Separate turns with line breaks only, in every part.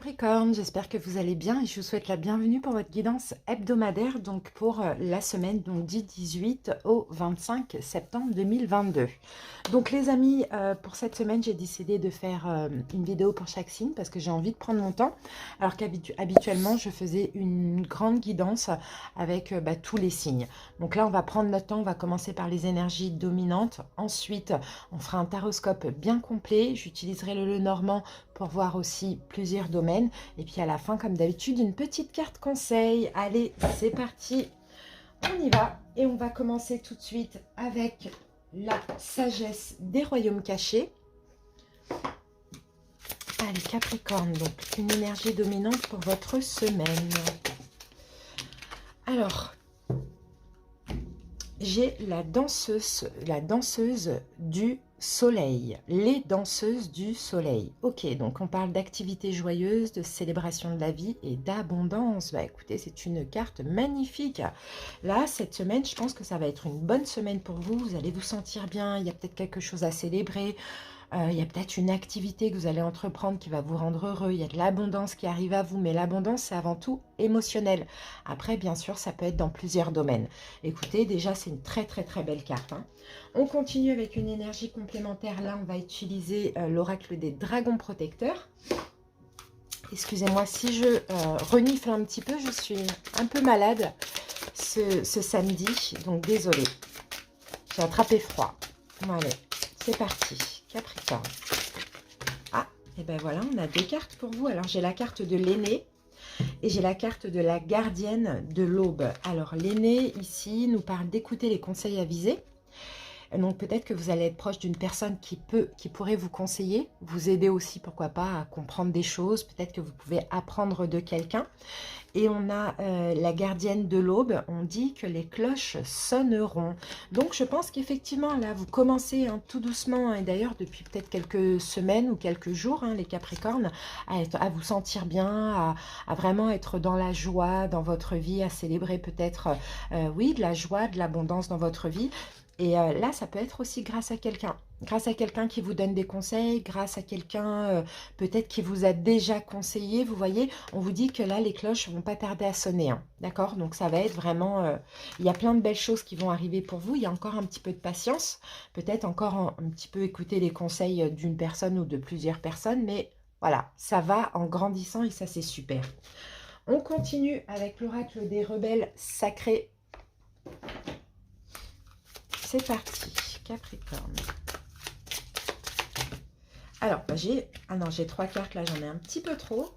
Capricorne, j'espère que vous allez bien et je vous souhaite la bienvenue pour votre guidance hebdomadaire donc pour la semaine donc du 18 au 25 septembre 2022. Donc les amis, pour cette semaine j'ai décidé de faire une vidéo pour chaque signe parce que j'ai envie de prendre mon temps, alors qu'habituellement je faisais une grande guidance avec tous les signes. Donc là on va prendre notre temps, on va commencer par les énergies dominantes, ensuite on fera un taroscope bien complet, j'utiliserai le Lenormand pour voir aussi plusieurs domaines. Et puis à la fin, comme d'habitude, une petite carte conseil. Allez, c'est parti. On y va. Et on va commencer tout de suite avec la sagesse des royaumes cachés. Allez, Capricorne, donc une énergie dominante pour votre semaine. Alors, j'ai la danseuse du soleil, les danseuses du soleil. Ok, donc on parle d'activité joyeuse, de célébration de la vie et d'abondance. Bah écoutez, c'est une carte magnifique. Là, cette semaine, je pense que ça va être une bonne semaine pour vous. Vous allez vous sentir bien, il y a peut-être quelque chose à célébrer. Il y a peut-être une activité que vous allez entreprendre qui va vous rendre heureux. Il y a de l'abondance qui arrive à vous, mais l'abondance, c'est avant tout émotionnel. Après, bien sûr, ça peut être dans plusieurs domaines. Écoutez, déjà, c'est une très, très, très belle carte. On continue avec une énergie complémentaire. Là, on va utiliser l'oracle des dragons protecteurs. Excusez-moi si je renifle un petit peu. Je suis un peu malade ce samedi, donc désolée. J'ai attrapé froid. Bon, allez, c'est parti. Capricorne. Ah, et ben voilà, on a deux cartes pour vous. Alors, j'ai la carte de l'aîné et j'ai la carte de la gardienne de l'aube. Alors, l'aîné, ici, nous parle d'écouter les conseils avisés. Donc, peut-être que vous allez être proche d'une personne qui pourrait vous conseiller, vous aider aussi, pourquoi pas, à comprendre des choses. Peut-être que vous pouvez apprendre de quelqu'un. Et on a la gardienne de l'aube, on dit que les cloches sonneront. Donc je pense qu'effectivement, là, vous commencez tout doucement, et d'ailleurs depuis peut-être quelques semaines ou quelques jours, les Capricornes, à vous sentir bien, à vraiment être dans la joie dans votre vie, à célébrer peut-être, oui, de la joie, de l'abondance dans votre vie. Et là, ça peut être aussi grâce à quelqu'un qui vous donne des conseils, grâce à quelqu'un peut-être qui vous a déjà conseillé. Vous voyez, on vous dit que là, les cloches ne vont pas tarder à sonner. D'accord? Donc, ça va être vraiment... il y a plein de belles choses qui vont arriver pour vous. Il y a encore un petit peu de patience. Peut-être encore un petit peu écouter les conseils d'une personne ou de plusieurs personnes. Mais voilà, ça va en grandissant et ça, c'est super. On continue avec l'oracle des rebelles sacrés. C'est parti, Capricorne. Alors, j'ai... Ah non, j'ai trois cartes, là, j'en ai un petit peu trop.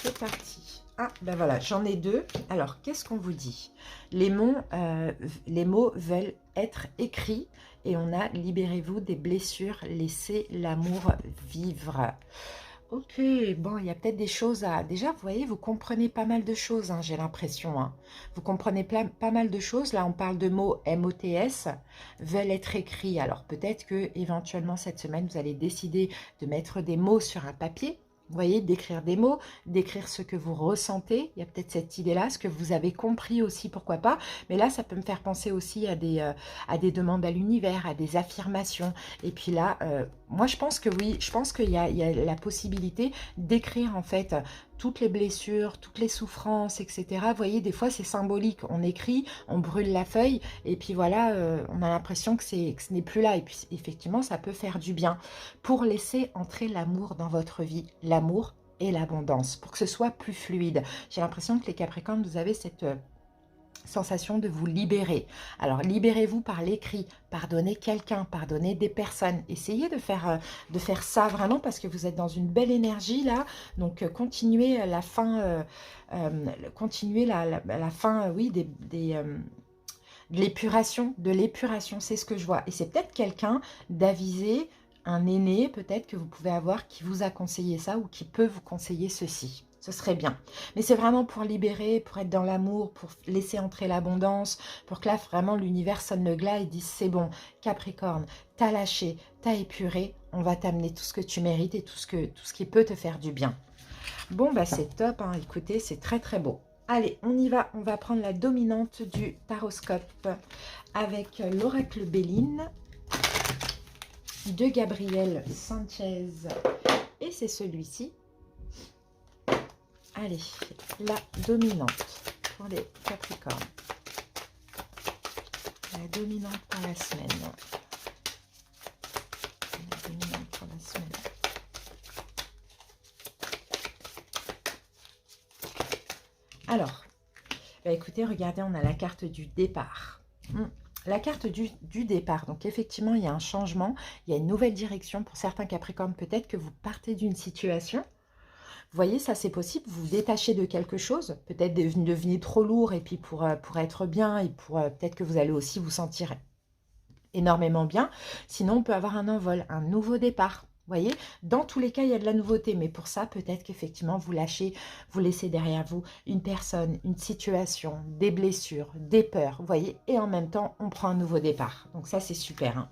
C'est parti. Ah, ben voilà, j'en ai deux. Alors, qu'est-ce qu'on vous dit? Les mots veulent être écrits et on a « Libérez-vous des blessures, laissez l'amour vivre ». Ok, bon, il y a peut-être des choses à... Déjà, vous voyez, vous comprenez pas mal de choses, j'ai l'impression. Vous comprenez pas mal de choses. Là, on parle de mots MOTS, veulent être écrits. Alors, peut-être que éventuellement cette semaine, vous allez décider de mettre des mots sur un papier. Vous voyez, d'écrire des mots, d'écrire ce que vous ressentez. Il y a peut-être cette idée-là, ce que vous avez compris aussi, pourquoi pas. Mais là, ça peut me faire penser aussi à des demandes à l'univers, à des affirmations. Et puis là, moi, je pense que oui, je pense qu'il y a la possibilité d'écrire en fait toutes les blessures, toutes les souffrances, etc. Vous voyez, des fois, c'est symbolique. On écrit, on brûle la feuille, et puis voilà, on a l'impression que ce n'est plus là. Et puis, effectivement, ça peut faire du bien pour laisser entrer l'amour dans votre vie, l'amour et l'abondance, pour que ce soit plus fluide. J'ai l'impression que les Capricornes, vous avez cette... sensation de vous libérer. Alors, libérez-vous par l'écrit, pardonnez quelqu'un, pardonnez des personnes. Essayez de faire ça vraiment parce que vous êtes dans une belle énergie là. Donc, continuez la fin, oui, de l'épuration, c'est ce que je vois. Et c'est peut-être quelqu'un d'avisé, un aîné peut-être que vous pouvez avoir qui vous a conseillé ça ou qui peut vous conseiller ceci. Ce serait bien. Mais c'est vraiment pour libérer, pour être dans l'amour, pour laisser entrer l'abondance, pour que là, vraiment, l'univers sonne le glas et dise, c'est bon, Capricorne, t'as lâché, t'as épuré, on va t'amener tout ce que tu mérites et tout ce qui peut te faire du bien. Bon, bah c'est top, écoutez, c'est très très beau. Allez, on y va, on va prendre la dominante du taroscope avec l'oracle Béline de Gabriel Sanchez. Et c'est celui-ci. Allez, la dominante pour les Capricornes. La dominante pour la semaine. La dominante pour la semaine. Alors, bah écoutez, regardez, on a la carte du départ. La carte du départ, donc effectivement, il y a un changement, il y a une nouvelle direction pour certains Capricornes. Peut-être que vous partez d'une situation. Vous voyez, ça c'est possible, vous vous détachez de quelque chose, peut-être devenez trop lourd et puis pour être bien et pour peut-être que vous allez aussi vous sentir énormément bien. Sinon, on peut avoir un envol, un nouveau départ. Vous voyez, dans tous les cas, il y a de la nouveauté, mais pour ça, peut-être qu'effectivement, vous lâchez, vous laissez derrière vous une personne, une situation, des blessures, des peurs, vous voyez, et en même temps, on prend un nouveau départ. Donc ça, c'est super, hein.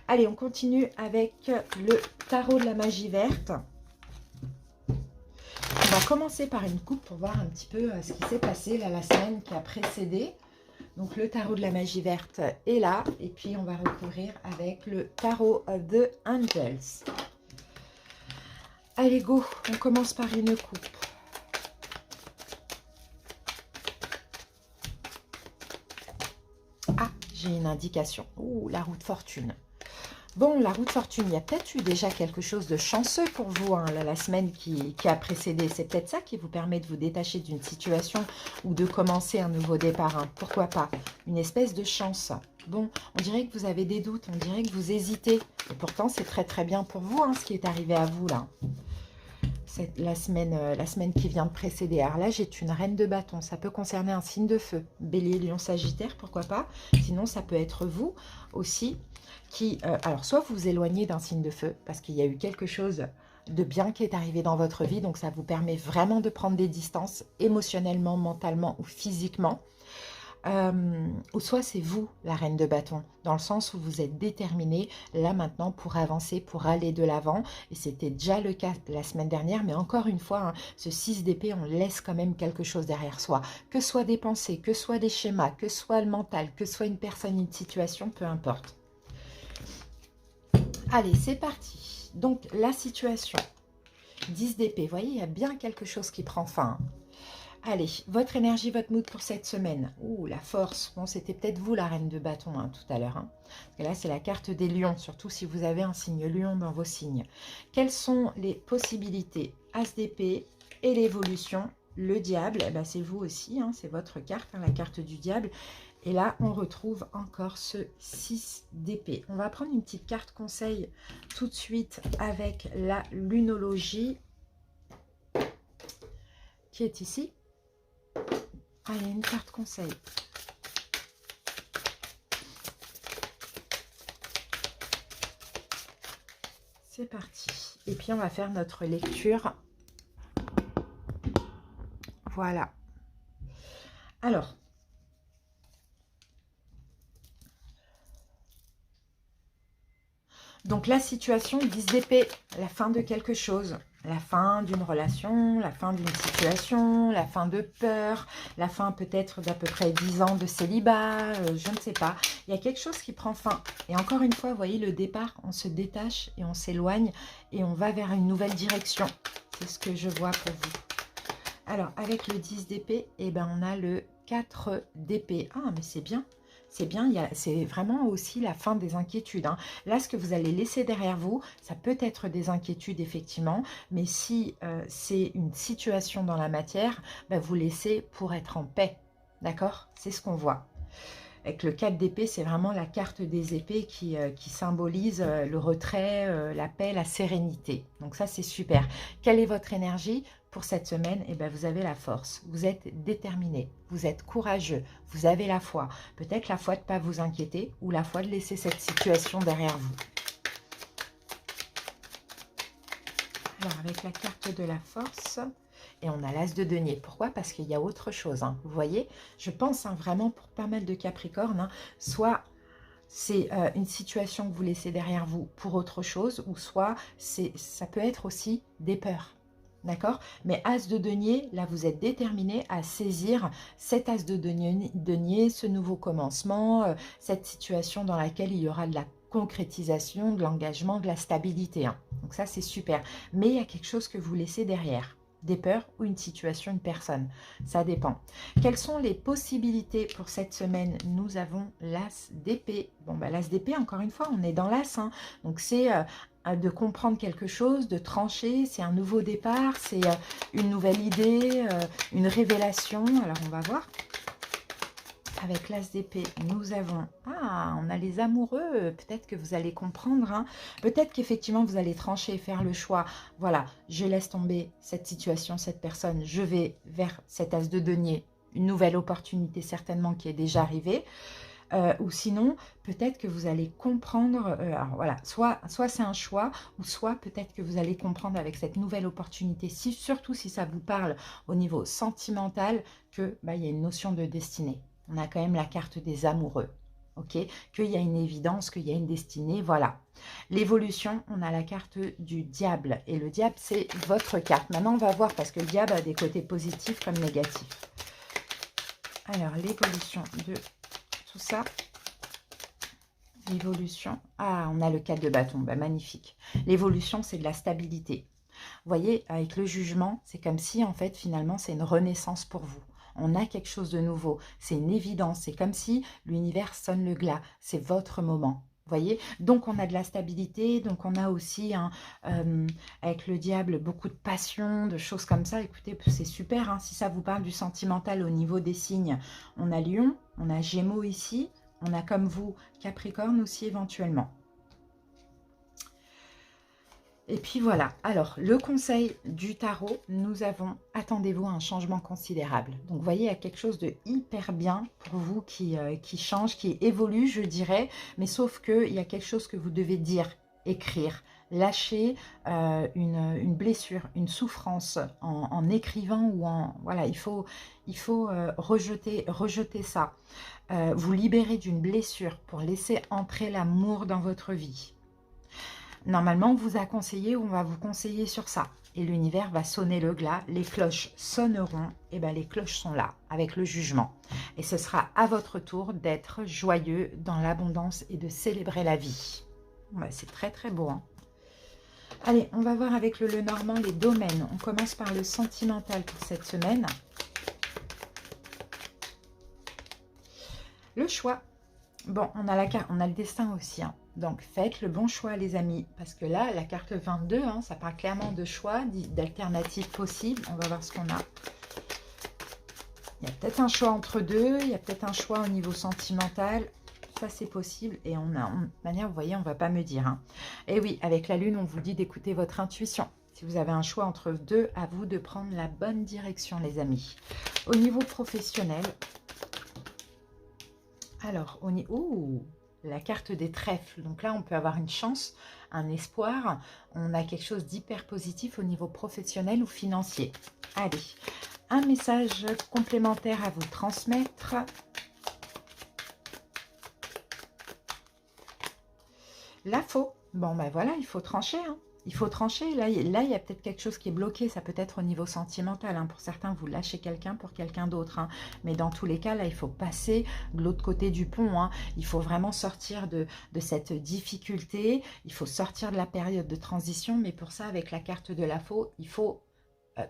Allez, on continue avec le tarot de la magie verte. On va commencer par une coupe pour voir un petit peu ce qui s'est passé là, la semaine qui a précédé. Donc le tarot de la magie verte est là. Et puis on va recouvrir avec le tarot de Angels. Allez, go, on commence par une coupe. Ah, j'ai une indication. Ouh, la roue de fortune. Bon, la roue de fortune, il y a peut-être eu déjà quelque chose de chanceux pour vous, hein, la semaine qui a précédé. C'est peut-être ça qui vous permet de vous détacher d'une situation ou de commencer un nouveau départ, hein. Pourquoi pas? Une espèce de chance. Bon, on dirait que vous avez des doutes, on dirait que vous hésitez. Et pourtant, c'est très très bien pour vous, hein, ce qui est arrivé à vous là. C'est la semaine qui vient de précéder. Alors là, j'ai une reine de bâton. Ça peut concerner un signe de feu. Bélier, lion, sagittaire, pourquoi pas. Sinon, ça peut être vous aussi qui... alors, soit vous vous éloignez d'un signe de feu parce qu'il y a eu quelque chose de bien qui est arrivé dans votre vie. Donc, ça vous permet vraiment de prendre des distances émotionnellement, mentalement ou physiquement. Ou soit c'est vous, la reine de bâton, dans le sens où vous êtes déterminé là maintenant pour avancer, pour aller de l'avant. Et c'était déjà le cas la semaine dernière, mais encore une fois, hein, ce 6 d'épée, on laisse quand même quelque chose derrière soi. Que ce soit des pensées, que ce soit des schémas, que ce soit le mental, que ce soit une personne, une situation, peu importe. Allez, c'est parti. Donc, la situation, 10 d'épée, vous voyez, il y a bien quelque chose qui prend fin. Allez, votre énergie, votre mood pour cette semaine. Ouh, la force. Bon, c'était peut-être vous, la reine de bâton, hein, tout à l'heure. Hein. Et là, c'est la carte des lions, surtout si vous avez un signe lion dans vos signes. Quelles sont les possibilités? As d'épée et l'évolution. Le diable, eh ben, c'est vous aussi, hein, c'est votre carte, hein, la carte du diable. Et là, on retrouve encore ce 6 d'épée. On va prendre une petite carte conseil tout de suite avec la lunologie qui est ici. Allez, une carte conseil. C'est parti. Et puis, on va faire notre lecture. Voilà. Alors. Donc, la situation, 10 d'épée, la fin de quelque chose. La fin d'une relation, la fin d'une situation, la fin de peur, la fin peut-être d'à peu près 10 ans de célibat, je ne sais pas. Il y a quelque chose qui prend fin. Et encore une fois, vous voyez, le départ, on se détache et on s'éloigne et on va vers une nouvelle direction. C'est ce que je vois pour vous. Alors, avec le 10 d'épée, eh ben, on a le 4 d'épée. Ah, mais c'est bien. C'est bien, c'est vraiment aussi la fin des inquiétudes, hein. Là, ce que vous allez laisser derrière vous, ça peut être des inquiétudes, effectivement, mais si c'est une situation dans la matière, bah, vous laissez pour être en paix, d'accord? C'est ce qu'on voit. Avec le 4 d'épée, c'est vraiment la carte des épées qui symbolise le retrait, la paix, la sérénité. Donc ça, c'est super. Quelle est votre énergie pour cette semaine? Eh bien, vous avez la force. Vous êtes déterminé. Vous êtes courageux. Vous avez la foi. Peut-être la foi de ne pas vous inquiéter ou la foi de laisser cette situation derrière vous. Alors, avec la carte de la force... Et on a l'as de denier. Pourquoi? Parce qu'il y a autre chose, hein. Vous voyez, je pense, hein, vraiment pour pas mal de Capricornes, hein, soit c'est une situation que vous laissez derrière vous pour autre chose, ou soit ça peut être aussi des peurs. D'accord? Mais as de denier, là, vous êtes déterminé à saisir cet as de denier, ce nouveau commencement, cette situation dans laquelle il y aura de la concrétisation, de l'engagement, de la stabilité, hein. Donc ça, c'est super. Mais il y a quelque chose que vous laissez derrière. Des peurs ou une situation, une personne. Ça dépend. Quelles sont les possibilités pour cette semaine? Nous avons l'As d'épée. Bon, bah, l'As d'épée, encore une fois, on est dans l'As, hein. Donc c'est de comprendre quelque chose, de trancher. C'est un nouveau départ, c'est une nouvelle idée, une révélation. Alors, on va voir. Avec l'As d'épée, nous avons... Ah, on a les amoureux. Peut-être que vous allez comprendre, hein. Peut-être qu'effectivement, vous allez trancher et faire le choix. Voilà, je laisse tomber cette situation, cette personne. Je vais vers cet As de denier. Une nouvelle opportunité certainement qui est déjà arrivée. Ou sinon, peut-être que vous allez comprendre... alors voilà, soit c'est un choix, ou soit peut-être que vous allez comprendre avec cette nouvelle opportunité, surtout si ça vous parle au niveau sentimental, que bah, y a une notion de destinée. On a quand même la carte des amoureux, ok? Qu'il y a une évidence, qu'il y a une destinée, voilà. L'évolution, on a la carte du diable. Et le diable, c'est votre carte. Maintenant, on va voir, parce que le diable a des côtés positifs comme négatifs. Alors, l'évolution de tout ça. L'évolution. Ah, on a le 4 de bâton. Bah, magnifique. L'évolution, c'est de la stabilité. Vous voyez, avec le jugement, c'est comme si, en fait, finalement, c'est une renaissance pour vous. On a quelque chose de nouveau. C'est une évidence. C'est comme si l'univers sonne le glas. C'est votre moment. Vous voyez? Donc, on a de la stabilité. Donc, on a aussi, hein, avec le diable, beaucoup de passion, de choses comme ça. Écoutez, c'est super. Hein, si ça vous parle du sentimental au niveau des signes, on a Lion, on a Gémeaux ici. On a comme vous, Capricorne aussi éventuellement. Et puis voilà, alors le conseil du tarot, nous avons, attendez-vous à un changement considérable. Donc vous voyez, il y a quelque chose de hyper bien pour vous qui change, qui évolue, je dirais, mais sauf qu'il y a quelque chose que vous devez dire, écrire, lâcher une blessure, une souffrance en écrivant ou en... Voilà, il faut rejeter ça. Vous libérer d'une blessure pour laisser entrer l'amour dans votre vie. Normalement, on vous a conseillé ou on va vous conseiller sur ça. Et l'univers va sonner le glas, les cloches sonneront, et bien les cloches sont là, avec le jugement. Et ce sera à votre tour d'être joyeux dans l'abondance et de célébrer la vie. Ouais, c'est très très beau, hein. Allez, on va voir avec le Lenormand les domaines. On commence par le sentimental pour cette semaine. Le choix. Bon, on a le destin aussi, hein. Donc, faites le bon choix, les amis. Parce que là, la carte 22, hein, ça parle clairement de choix, d'alternatives possibles. On va voir ce qu'on a. Il y a peut-être un choix entre deux. Il y a peut-être un choix au niveau sentimental. Ça, c'est possible. Et on a, de manière, vous voyez, on ne va pas me dire, hein. Et oui, avec la Lune, on vous dit d'écouter votre intuition. Si vous avez un choix entre deux, à vous de prendre la bonne direction, les amis. Au niveau professionnel... Alors, on est... Ouh, la carte des trèfles. Donc là, on peut avoir une chance, un espoir. On a quelque chose d'hyper positif au niveau professionnel ou financier. Allez, un message complémentaire à vous transmettre. La faux. Bon, ben voilà, il faut trancher, hein. Il faut trancher. Là, il y a peut-être quelque chose qui est bloqué. Ça peut être au niveau sentimental, hein. Pour certains, vous lâchez quelqu'un pour quelqu'un d'autre, hein. Mais dans tous les cas, là, il faut passer de l'autre côté du pont, hein. Il faut vraiment sortir de cette difficulté. Il faut sortir de la période de transition. Mais pour ça, avec la carte de la faux, il faut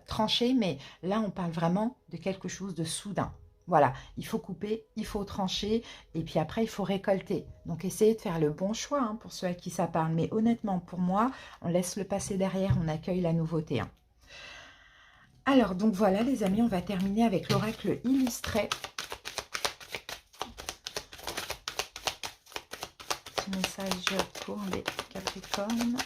trancher. Mais là, on parle vraiment de quelque chose de soudain. Voilà, il faut couper, il faut trancher, et puis après, il faut récolter. Donc, essayez de faire le bon choix, hein, pour ceux à qui ça parle. Mais honnêtement, pour moi, on laisse le passé derrière, on accueille la nouveauté, hein. Alors, donc voilà, les amis, on va terminer avec l'oracle illustré. Petit message pour les Capricornes.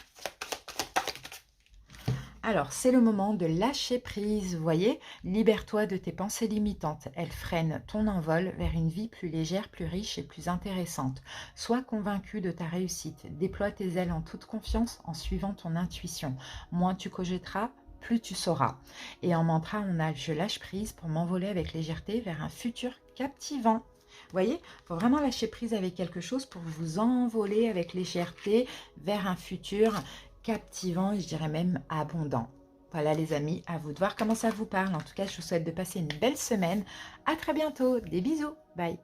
Alors, c'est le moment de lâcher prise, vous voyez. Libère-toi de tes pensées limitantes. Elles freinent ton envol vers une vie plus légère, plus riche et plus intéressante. Sois convaincu de ta réussite. Déploie tes ailes en toute confiance en suivant ton intuition. Moins tu cogiteras, plus tu sauras. Et en mantra, on a « Je lâche prise pour m'envoler avec légèreté vers un futur captivant ». Vous voyez, il faut vraiment lâcher prise avec quelque chose pour vous envoler avec légèreté vers un futur captivant et je dirais même abondant. Voilà les amis, à vous de voir comment ça vous parle. En tout cas, je vous souhaite de passer une belle semaine. À très bientôt. Des bisous. Bye.